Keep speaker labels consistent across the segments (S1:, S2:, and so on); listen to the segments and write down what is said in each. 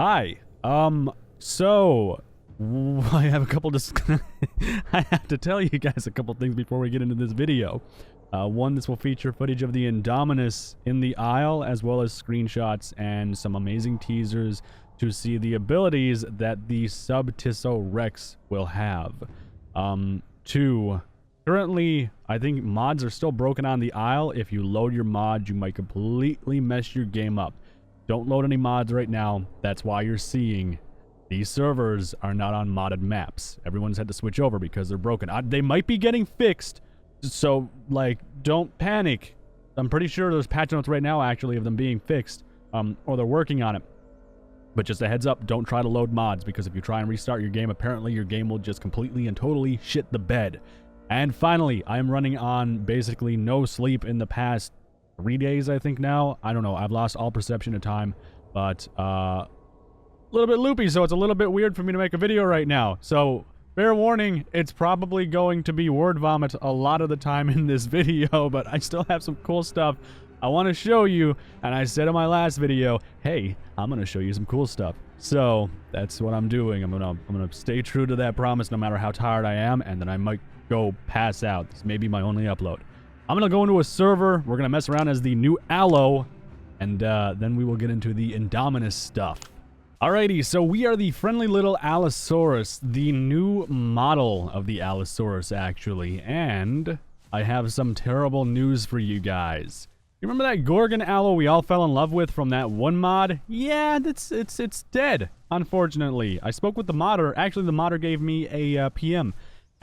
S1: Hi. So I have a couple I have to tell you guys a couple things before we get into this video. One, this will feature footage of the Indominus in the aisle, as well as screenshots and some amazing teasers to see the abilities that the SUB-TISSO Rex will have. Two, currently, I think mods are still broken on the aisle. If you load your mod, you might completely mess your game up. Don't load any mods right now. That's why you're seeing these servers are not on modded maps. Everyone's had to switch over because they're broken. They might be getting fixed, so, like, don't panic. I'm pretty sure there's patch notes right now, actually, of them being fixed, or they're working on it. But just a heads up, don't try to load mods, because if you try and restart your game, apparently your game will just completely and totally shit the bed. And finally, I am running on basically no sleep in the past 3 days, I think now. I don't know. I've lost all perception of time, but a little bit loopy, so it's a little bit weird for me to make a video right now. So fair warning, it's probably going to be word vomit a lot of the time in this video, but I still have some cool stuff I want to show you. And I said in my last video, hey, I'm going to show you some cool stuff. So that's what I'm doing. I'm gonna stay true to that promise no matter how tired I am, and then I might go pass out. This may be my only upload. I'm going to go into a server. We're going to mess around as the new Allo, and then we will get into the Indominus stuff. Alrighty, so we are the friendly little Allosaurus, the new model of the Allosaurus, actually. And I have some terrible news for you guys. You remember that Gorgon Allo we all fell in love with from that one mod? Yeah, it's dead, unfortunately. I spoke with the modder. Actually, the modder gave me a PM.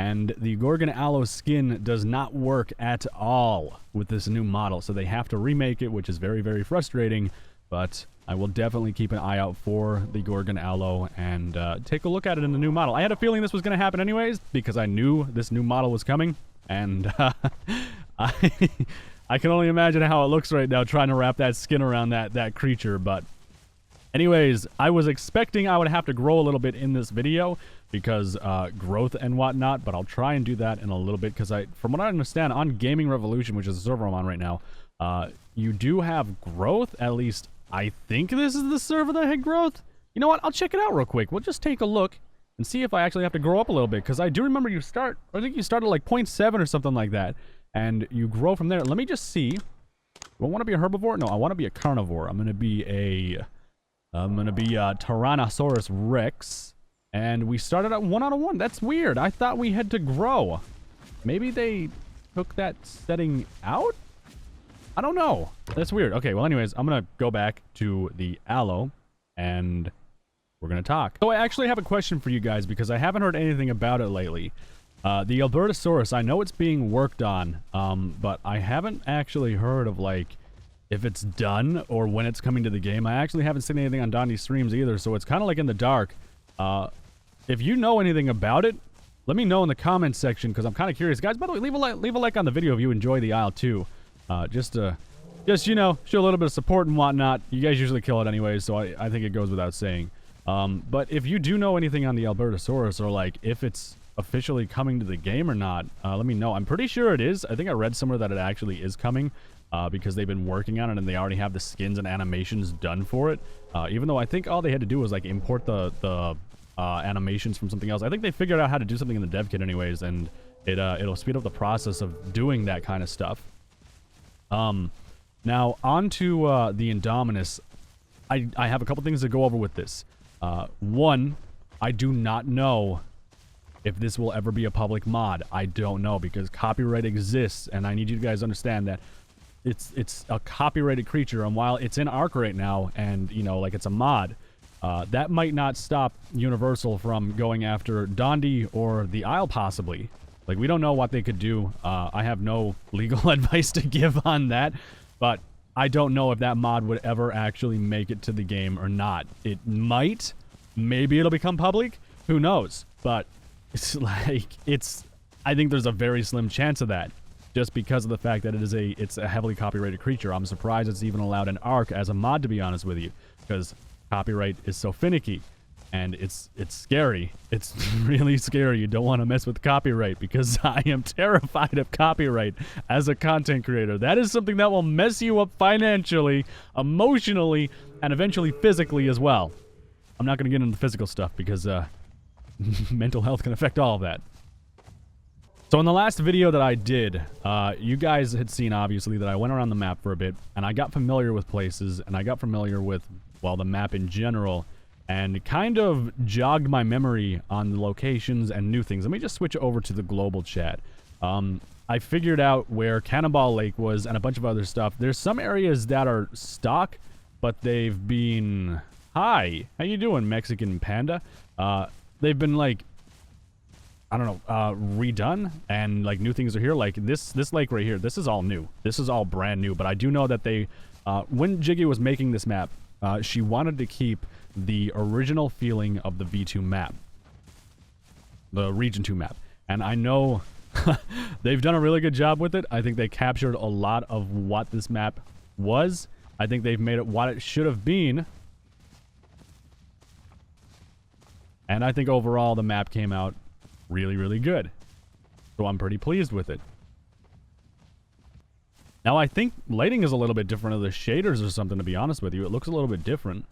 S1: And the Gorgon Allo skin does not work at all with this new model, so they have to remake it, which is very, very frustrating. But I will definitely keep an eye out for the Gorgon Allo and take a look at it in the new model. I had a feeling this was going to happen anyways, because I knew this new model was coming, and I can only imagine how it looks right now trying to wrap that skin around that creature. But anyways, I was expecting I would have to grow a little bit in this video, because growth and whatnot, but I'll try and do that in a little bit, because from what I understand, on Gaming Revolution, which is the server I'm on right now, you do have growth. At least I think this is the server that had growth. You know what? I'll check it out real quick. We'll just take a look and see if I actually have to grow up a little bit, because I do remember I think you start at like 0.7 or something like that, and you grow from there. Let me just see. Do I want to be a herbivore? No, I want to be a carnivore. I'm going to be a Tyrannosaurus Rex. And we started at 1 out of 1. That's weird. I thought we had to grow. Maybe they took that setting out? I don't know. That's weird. Okay, well, anyways, I'm going to go back to the Allo, and we're going to talk. So I actually have a question for you guys, because I haven't heard anything about it lately. The Albertosaurus, I know it's being worked on, but I haven't actually heard of, like, if it's done or when it's coming to the game. I actually haven't seen anything on Donnie's streams either, so it's kind of like in the dark. If you know anything about it, let me know in the comments section, because I'm kind of curious. Guys, by the way, leave a like on the video if you enjoy the aisle too. Just you know, show a little bit of support and whatnot. You guys usually kill it anyways, so I think it goes without saying. But if you do know anything on the Albertosaurus, or like if it's officially coming to the game or not, let me know. I'm pretty sure it is. I think I read somewhere that it actually is coming, because they've been working on it and they already have the skins and animations done for it. Even though I think all they had to do was like import the animations from something else. I think they figured out how to do something in the dev kit anyways, and it'll speed up the process of doing that kind of stuff. Now on to the Indominus. I have a couple things to go over with this. One, I do not know if this will ever be a public mod. I don't know, because copyright exists, and I need you guys to understand that it's a copyrighted creature, and while it's in Arc right now, and you know, like, it's a mod, that might not stop Universal from going after Dondi or the Isle, possibly. Like, we don't know what they could do. I have no legal advice to give on that, but I don't know if that mod would ever actually make it to the game or not. It might. Maybe it'll become public. Who knows? But it's like, I think there's a very slim chance of that, just because of the fact that it's a heavily copyrighted creature. I'm surprised it's even allowed in Arc as a mod, to be honest with you, because copyright is so finicky, and it's scary. It's really scary. You don't want to mess with copyright, because I am terrified of copyright as a content creator. That is something that will mess you up financially, emotionally, and eventually physically as well. I'm not going to get into the physical stuff because mental health can affect all of that. So in the last video that I did, you guys had seen, obviously, that I went around the map for a bit, and I got familiar with places, and I got familiar with, well, the map in general, and kind of jogged my memory on the locations and new things. Let me just switch over to the global chat. I figured out where Cannonball Lake was and a bunch of other stuff. There's some areas that are stock, but they've been... Hi, how you doing, Mexican Panda? They've been, like, I don't know, redone, and, like, new things are here. Like, this lake right here, this is all new. This is all brand new, but I do know that they... when Jiggy was making this map, she wanted to keep the original feeling of the V2 map. The Region 2 map. And I know... they've done a really good job with it. I think they captured a lot of what this map was. I think they've made it what it should have been. And I think overall the map came out really, really good. So I'm pretty pleased with it. Now I think lighting is a little bit different of the shaders or something, to be honest with you. It looks a little bit different.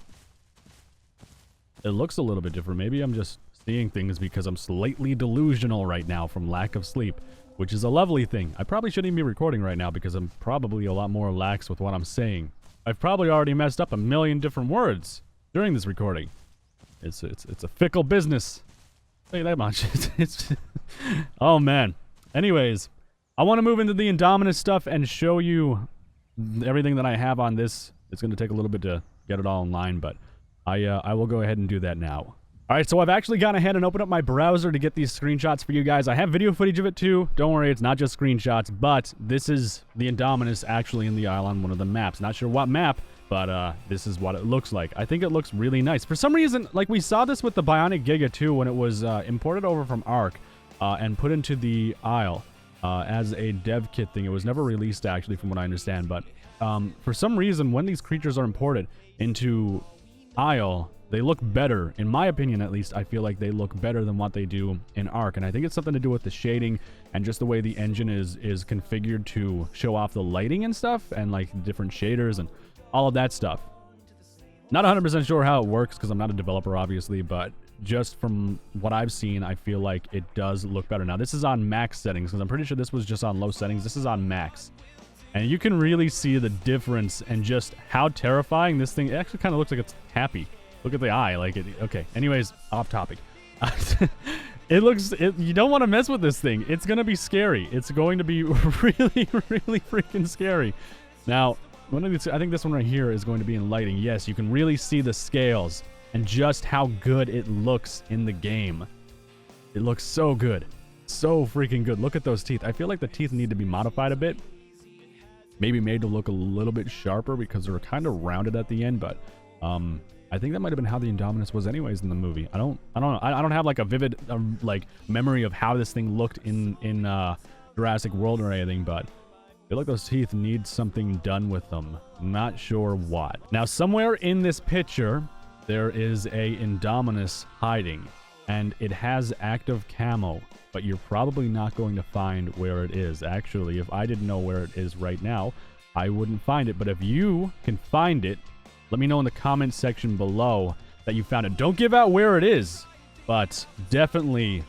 S1: It looks a little bit different. Maybe I'm just seeing things because I'm slightly delusional right now from lack of sleep, which is a lovely thing. I probably shouldn't even be recording right now because I'm probably a lot more lax with what I'm saying. I've probably already messed up a million different words during this recording. It's a fickle business. I'll tell you that much. Oh man. Anyways, I want to move into the Indominus stuff and show you everything that I have on this. It's going to take a little bit to get it all in line, but I will go ahead and do that now. Alright, so I've actually gone ahead and opened up my browser to get these screenshots for you guys. I have video footage of it too. Don't worry, it's not just screenshots, but this is the Indominus actually in the isle on one of the maps. Not sure what map, but this is what it looks like. I think it looks really nice. For some reason, like we saw this with the Bionic Giga too when it was imported over from Ark and put into the isle as a dev kit thing. It was never released actually from what I understand, but for some reason when these creatures are imported into isle, they look better. In my opinion, at least, I feel like they look better than what they do in Ark. And I think it's something to do with the shading and just the way the engine is configured to show off the lighting and stuff and, like, different shaders and all of that stuff. Not 100% sure how it works because I'm not a developer, obviously, but just from what I've seen, I feel like it does look better. Now, this is on max settings because I'm pretty sure this was just on low settings. This is on max. And you can really see the difference and just how terrifying this thing... It actually kind of looks like it's happy. Look at the eye, like it. Okay. Anyways, off topic. You don't want to mess with this thing. It's gonna be scary. It's going to be really, really freaking scary. Now, one of these, I think this one right here is going to be in lighting. Yes, you can really see the scales and just how good it looks in the game. It looks so good, so freaking good. Look at those teeth. I feel like the teeth need to be modified a bit. Maybe made to look a little bit sharper because they're kind of rounded at the end, but I think that might have been how the Indominus was anyways in the movie. I don't know. I don't have like a vivid like memory of how this thing looked in Jurassic World or anything, but I feel like those teeth need something done with them. Not sure what. Now, somewhere in this picture, there is a Indominus hiding, and it has active camo, but you're probably not going to find where it is. Actually, if I didn't know where it is right now, I wouldn't find it. But if you can find it, let me know in the comment section below that you found it. Don't give out where it is, but definitely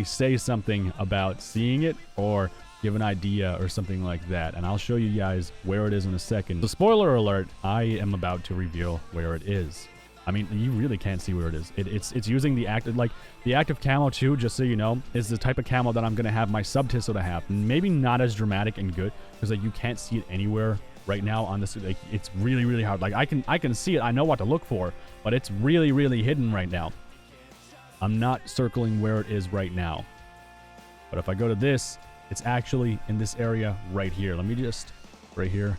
S1: say something about seeing it or give an idea or something like that. And I'll show you guys where it is in a second. So spoiler alert, I am about to reveal where it is. I mean, you really can't see where it is. It's using the active, like the active camo too, just so you know, is the type of camo that I'm going to have my SUB-TISSO to have. Maybe not as dramatic and good because like you can't see it anywhere right now on this. Like, it's really, really hard. Like I can see it. I know what to look for, but it's really, really hidden right now. I'm not circling where it is right now. But if I go to this, it's actually in this area right here. Let me just, right here.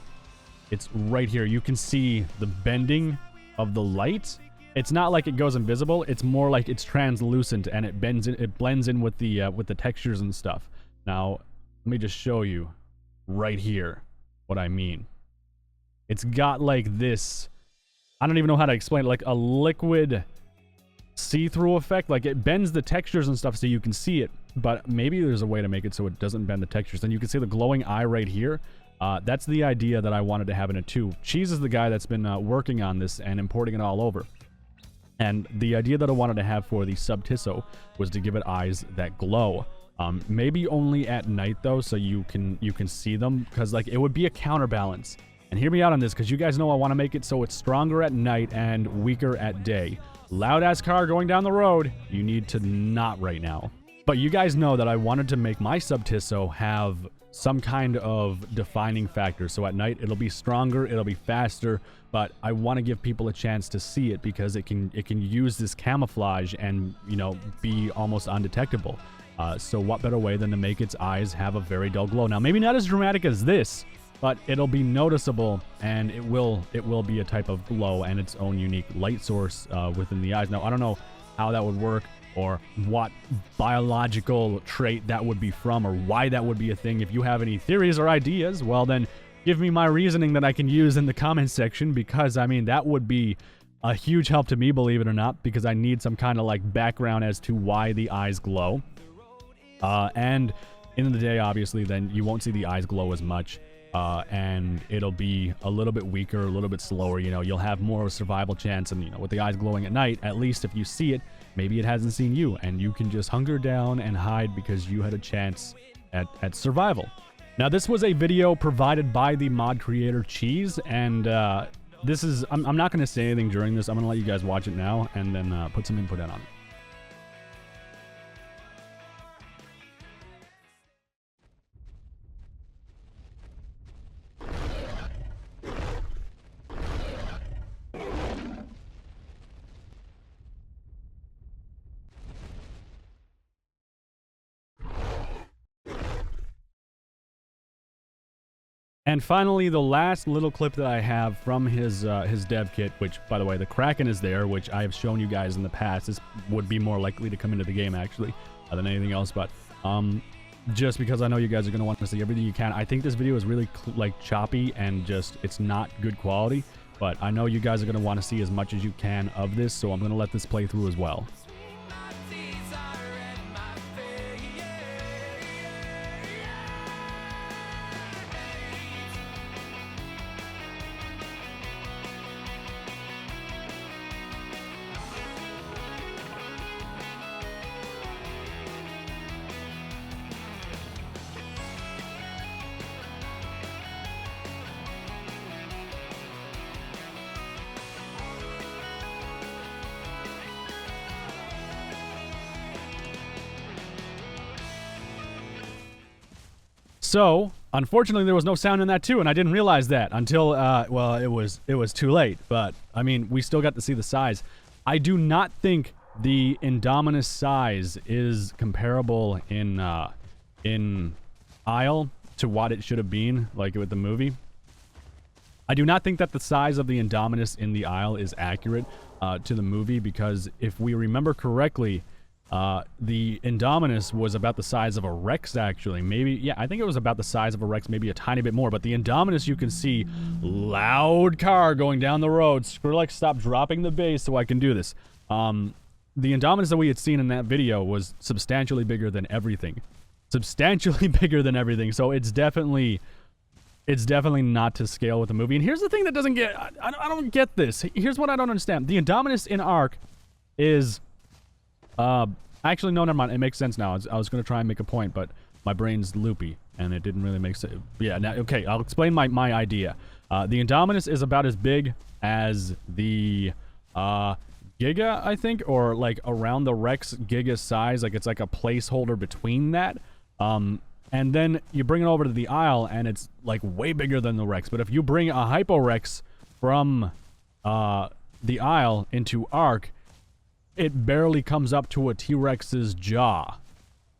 S1: It's right here. You can see the bending of the light. It's not like it goes invisible. It's more like it's translucent and it bends in, it blends in with the textures and stuff. Now, let me just show you right here what I mean. It's got like this, I don't even know how to explain it, like a liquid see-through effect. Like it bends the textures and stuff so you can see it, but maybe there's a way to make it so it doesn't bend the textures. And you can see the glowing eye right here. That's the idea that I wanted to have in it too. Cheese is the guy that's been working on this and importing it all over. And the idea that I wanted to have for the SUB-TISSO was to give it eyes that glow. Maybe only at night though, so you can see them, because like it would be a counterbalance. And hear me out on this, because you guys know I want to make it so it's stronger at night and weaker at day. Loud ass car going down the road, you need to not right now. But you guys know that I wanted to make my SUB-TISSO have some kind of defining factor. So at night it'll be stronger, it'll be faster, but I want to give people a chance to see it because it can use this camouflage and, you know, be almost undetectable. So what better way than to make its eyes have a very dull glow? Now, maybe not as dramatic as this, but it'll be noticeable, and it will be a type of glow and its own unique light source within the eyes. Now, I don't know how that would work, or what biological trait that would be from, or why that would be a thing. If you have any theories or ideas, well then give me my reasoning that I can use in the comments section, because I mean that would be a huge help to me, believe it or not, because I need some kind of like background as to why the eyes glow. And in the day, obviously, then you won't see the eyes glow as much. And it'll be a little bit weaker, a little bit slower, you know, you'll have more of a survival chance, and, you know, with the eyes glowing at night, at least if you see it, maybe it hasn't seen you, and you can just hunker down and hide because you had a chance at survival. Now, this was a video provided by the mod creator Cheese, and this is, I'm not going to say anything during this, I'm going to let you guys watch it now, and then put some input in on it. And finally, the last little clip that I have from his dev kit, which, by the way, the Kraken is there, which I have shown you guys in the past. This would be more likely to come into the game, actually, than anything else. But just because I know you guys are going to want to see everything you can. I think this video is really, like, choppy and just, it's not good quality. But I know you guys are going to want to see as much as you can of this, so I'm going to let this play through as well. So, unfortunately, there was no sound in that too, and I didn't realize that until, well, it was too late. But, I mean, we still got to see the size. I do not think the Indominus size is comparable in Isle to what it should have been, like with the movie. I do not think that the size of the Indominus in the Isle is accurate to the movie, because if we remember correctly, the Indominus was about the size of a Rex, actually. Maybe, yeah, I think it was about the size of a Rex, maybe a tiny bit more. But the Indominus, you can see, loud car going down the road. Skrillex, stop dropping the bass so I can do this. The Indominus that we had seen in that video was substantially bigger than everything. Substantially bigger than everything. So it's definitely not to scale with the movie. And here's the thing that doesn't get, I don't get this. Here's what I don't understand. The Indominus in Ark is... actually, no, never mind. It makes sense now. I was going to try and make a point, but my brain's loopy, and it didn't really make sense. Yeah, now, okay, I'll explain my idea. The Indominus is about as big as the Giga, I think, or like around the Rex Giga size. Like, it's like a placeholder between that. And then you bring it over to the Isle, and it's like way bigger than the Rex. But if you bring a Hyporex from the Isle into Ark, it barely comes up to a T-Rex's jaw,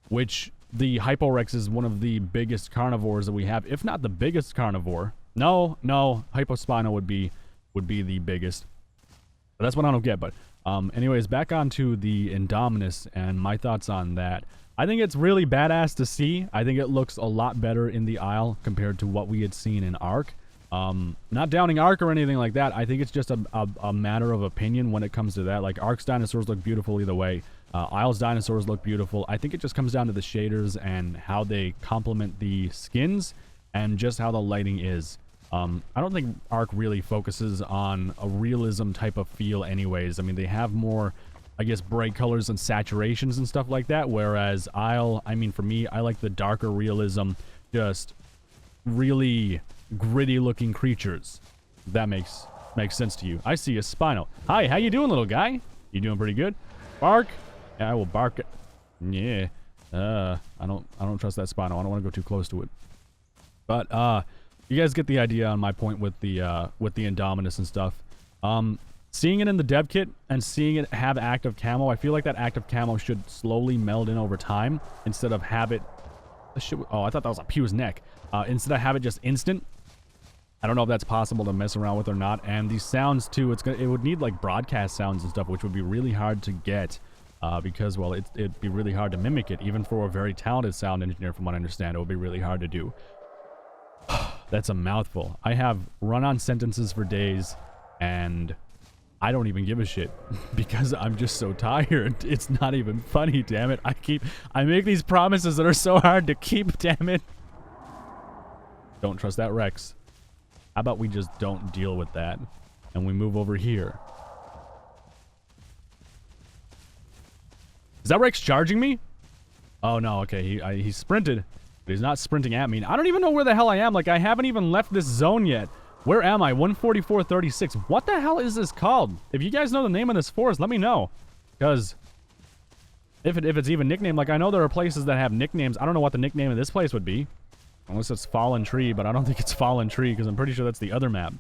S1: which the Hyporex is one of the biggest carnivores that we have, if not the biggest carnivore. No, Hypospino would be the biggest. But that's what I don't get. But anyways, back onto the Indominus and my thoughts on that. I think it's really badass to see. I think it looks a lot better in the Isle compared to what we had seen in Ark. Not downing Ark or anything like that. I think it's just a matter of opinion when it comes to that. Like, Ark's dinosaurs look beautiful either way. Isle's dinosaurs look beautiful. I think it just comes down to the shaders and how they complement the skins and just how the lighting is. I don't think Ark really focuses on a realism type of feel anyways. I mean, they have more, I guess, bright colors and saturations and stuff like that, whereas Isle, I mean, for me, I like the darker realism, just really gritty looking creatures. If that makes sense to you. I see a Spino. Hi, how you doing, little guy? You doing pretty good? Bark? Yeah, I will bark. Yeah. I don't trust that Spino. I don't want to go too close to it. But you guys get the idea on my point with the Indominus and stuff. Seeing it in the dev kit and seeing it have active camo, I feel like that active camo should slowly meld in over time instead of have it. Oh, I thought that was a Pew's neck. Instead of have it just instant. I don't know if that's possible to mess around with or not. And these sounds too, it would need like broadcast sounds and stuff, which would be really hard to get because, well, it'd be really hard to mimic it. Even for a very talented sound engineer, from what I understand, it would be really hard to do. That's a mouthful. I have run-on sentences for days, and I don't even give a shit because I'm just so tired. It's not even funny, damn it. I make these promises that are so hard to keep, damn it. Don't trust that Rex. How about we just don't deal with that and we move over here? Is that Rex charging me? Oh no, okay, he sprinted, but he's not sprinting at me. I don't even know where the hell I am. Like, I haven't even left this zone yet. Where am I? 144.36. What the hell is this called? If you guys know the name of this forest, let me know. Because if it's even nicknamed, like, I know there are places that have nicknames. I don't know what the nickname of this place would be. Unless it's Fallen Tree, but I don't think it's Fallen Tree because I'm pretty sure that's the other map.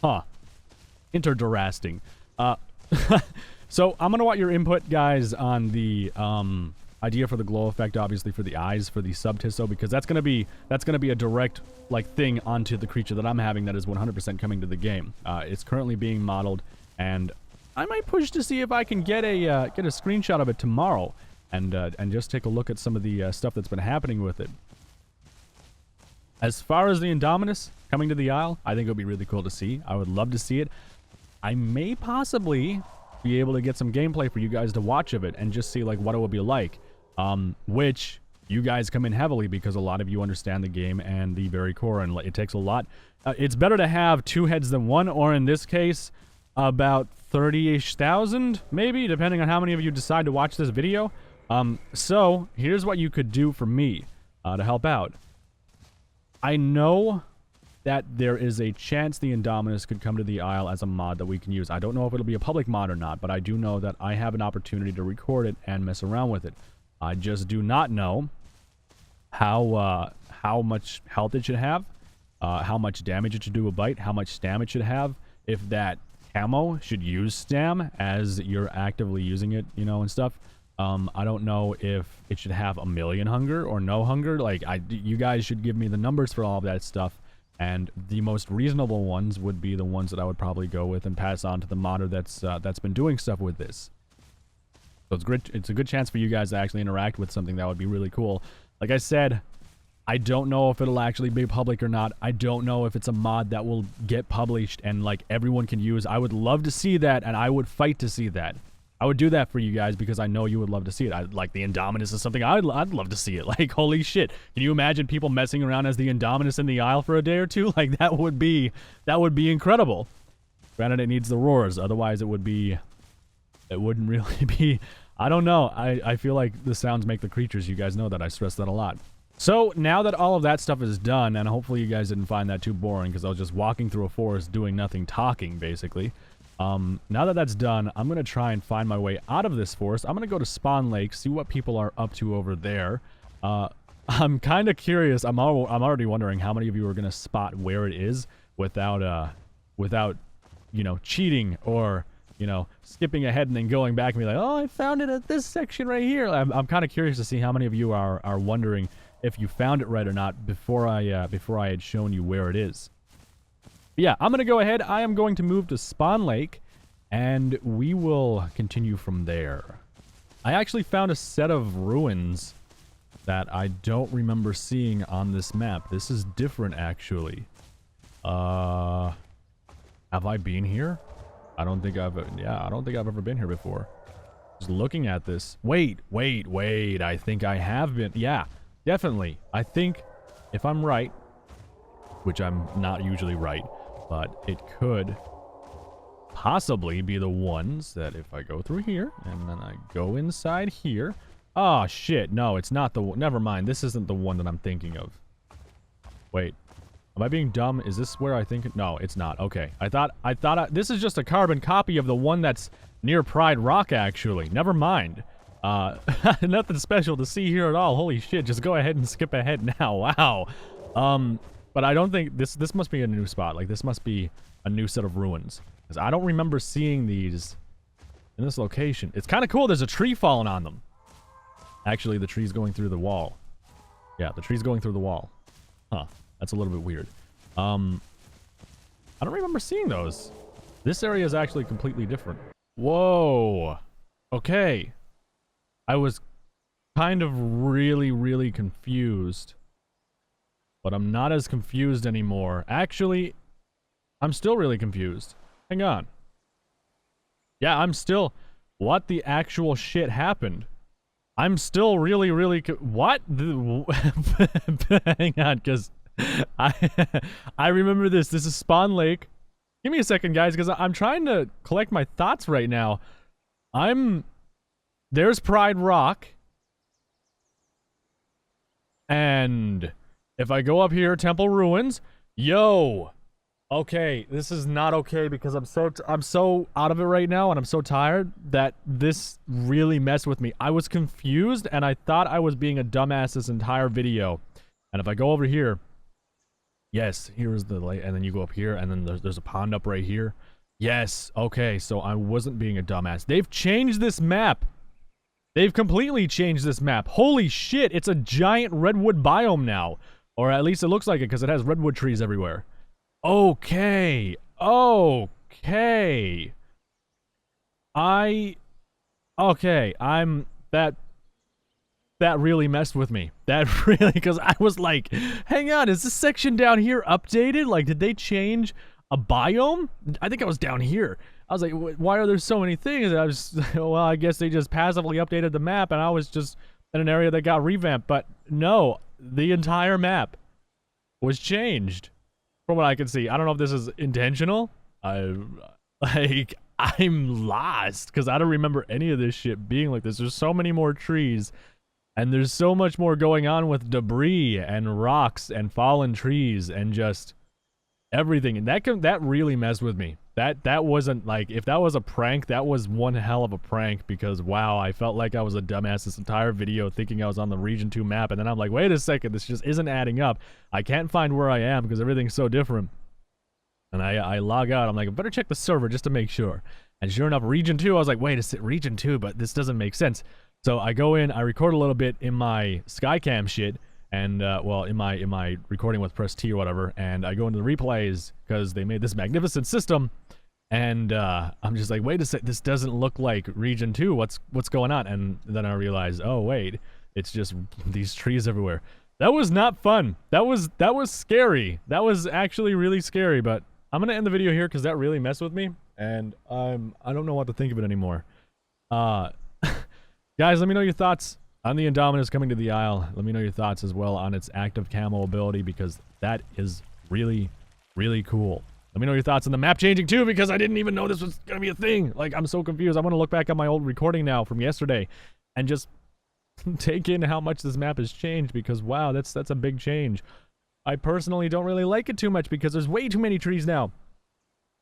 S1: Huh. Interdrasting. So I'm gonna want your input, guys, on the idea for the glow effect, obviously for the eyes, for the SUB-TISSO, because that's gonna be a direct like thing onto the creature that I'm having that is 100% coming to the game. It's currently being modeled, and I might push to see if I can get a screenshot of it tomorrow. And just take a look at some of the stuff that's been happening with it. As far as the Indominus coming to the Isle, I think it would be really cool to see. I would love to see it. I may possibly be able to get some gameplay for you guys to watch of it and just see like what it would be like. Which you guys come in heavily because a lot of you understand the game and the very core, and it takes a lot. It's better to have two heads than one, or in this case, about 30-ish thousand, maybe, depending on how many of you decide to watch this video. So here's what you could do for me to help out. I know that there is a chance the Indominus could come to the Isle as a mod that we can use. I don't know if it'll be a public mod or not, but I do know that I have an opportunity to record it and mess around with it. I just do not know how much health it should have, how much damage it should do a bite, how much stam it should have, if that camo should use stam as you're actively using it, you know, and stuff. I don't know if it should have 1,000,000 hunger or no hunger. Like, you guys should give me the numbers for all of that stuff, and the most reasonable ones would be the ones that I would probably go with and pass on to the modder that's been doing stuff with this. So it's a good chance for you guys to actually interact with something that would be really cool. Like I said, I don't know if it'll actually be public or not. I don't know if it's a mod that will get published and like everyone can use. I would love to see that, and I would fight to see that. I would do that for you guys because I know you would love to see it. Like, the Indominus is something I'd love to see it. Like, holy shit. Can you imagine people messing around as the Indominus in the Isle for a day or two? Like, that would be incredible. Granted, it needs the roars. Otherwise, it wouldn't really be... I don't know. I feel like the sounds make the creatures. You guys know that. I stress that a lot. So, now that all of that stuff is done, and hopefully you guys didn't find that too boring because I was just walking through a forest doing nothing, talking, basically. Now that that's done, I'm going to try and find my way out of this forest. I'm going to go to Spawn Lake, see what people are up to over there. I'm kind of curious. I'm already wondering how many of you are going to spot where it is without, you know, cheating or, you know, skipping ahead and then going back and be like, oh, I found it at this section right here. I'm kind of curious to see how many of you are wondering if you found it right or not before I had shown you where it is. Yeah, I'm going to go ahead. I am going to move to Spawn Lake, and we will continue from there. I actually found a set of ruins that I don't remember seeing on this map. This is different, actually. Have I been here? I don't think I've ever been here before. Just looking at this. Wait. I think I have been. Yeah, definitely. I think if I'm right, which I'm not usually right, but it could possibly be the ones that if I go through here and then I go inside here. Oh shit, no, it's not the one. Never mind, this isn't the one that I'm thinking of. Wait, am I being dumb? Is this where I think? No, it's not. Okay, I thought this is just a carbon copy of the one that's near Pride Rock, actually. Never mind. Nothing special to see here at all. Holy shit, just go ahead and skip ahead now. Wow. But I don't think this must be a new spot. Like, this must be a new set of ruins. Because I don't remember seeing these in this location. It's kind of cool. There's a tree falling on them. Actually, the tree's going through the wall. Yeah, the tree's going through the wall. Huh. That's a little bit weird. I don't remember seeing those. This area is actually completely different. Whoa. Okay. I was kind of really confused. But I'm not as confused anymore. Actually, I'm still really confused. Hang on. Yeah, I'm still... What the actual shit happened? I'm still really what? Hang on, because I remember this. This is Spawn Lake. Give me a second, guys, because I'm trying to collect my thoughts right now. There's Pride Rock. And if I go up here, Temple Ruins. Yo! Okay, this is not okay because I'm so out of it right now and I'm so tired that this really messed with me. I was confused and I thought I was being a dumbass this entire video. And if I go over here, yes, here is the lake, and then you go up here and then there's a pond up right here. Yes, okay, so I wasn't being a dumbass. They've changed this map. They've completely changed this map. Holy shit, it's a giant redwood biome now. Or at least it looks like it because it has redwood trees everywhere. Okay. Okay. That really messed with me. That really, because I was like, hang on, is this section down here updated? Like, did they change a biome? I think I was down here. I was like, why are there so many things? And I was, well, I guess they just passively updated the map and I was just in an area that got revamped. But no, the entire map was changed. From what I can see, I don't know if this is intentional. I'm lost because I don't remember any of this shit being like this. There's so many more trees, and there's so much more going on with debris and rocks and fallen trees and just everything. And that really messed with me. That wasn't like, if that was a prank, that was one hell of a prank because wow, I felt like I was a dumbass this entire video thinking I was on the Region 2 map, and then I'm like, wait a second, this just isn't adding up. I can't find where I am because everything's so different. And I log out, I'm like, I better check the server just to make sure. And sure enough, Region 2, I was like, wait a second, Region 2, but this doesn't make sense. So I go in, I record a little bit in my Skycam shit, and well, in my recording with Press T or whatever, and I go into the replays because they made this magnificent system, and I'm just like, wait a sec, this doesn't look like Region 2. What's going on? And then I realize, oh wait, it's just these trees everywhere. That was not fun. That was scary. That was actually really scary. But I'm gonna end the video here because that really messed with me, and I don't know what to think of it anymore. Guys, let me know your thoughts on the Indominus coming to the Isle. Let me know your thoughts as well on its active camo ability because that is really cool. Let me know your thoughts on the map changing too because I didn't even know this was gonna be a thing. Like, I'm so confused. I'm gonna look back at my old recording now from yesterday and just take in how much this map has changed because wow, that's a big change. I personally don't really like it too much because there's way too many trees now.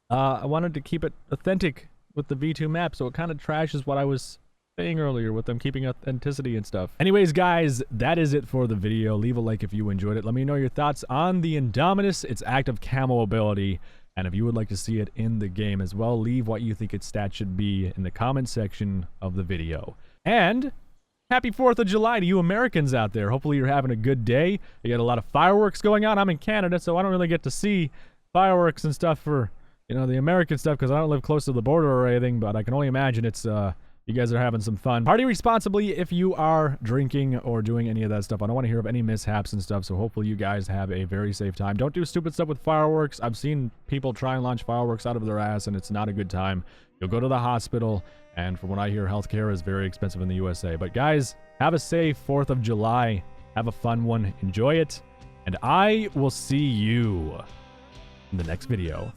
S1: I wanted to keep it authentic with the V2 map, so it kind of trashes what I was saying earlier with them keeping authenticity and stuff. Anyways, guys, that is it for the video. Leave a like if you enjoyed it. Let me know your thoughts on the Indominus, its active camo ability, and if you would like to see it in the game as well, leave what you think its stats should be in the comment section of the video. And happy 4th of July to you Americans out there. Hopefully you're having a good day. You got a lot of fireworks going on. I'm in Canada, so I don't really get to see fireworks and stuff for, you know, the American stuff because I don't live close to the border or anything, but I can only imagine it's you guys are having some fun. Party responsibly if you are drinking or doing any of that stuff. I don't want to hear of any mishaps and stuff, so hopefully you guys have a very safe time. Don't do stupid stuff with fireworks. I've seen people try and launch fireworks out of their ass, and it's not a good time. You'll go to the hospital, and from what I hear, healthcare is very expensive in the USA. But guys, have a safe 4th of July. Have a fun one. Enjoy it. And I will see you in the next video.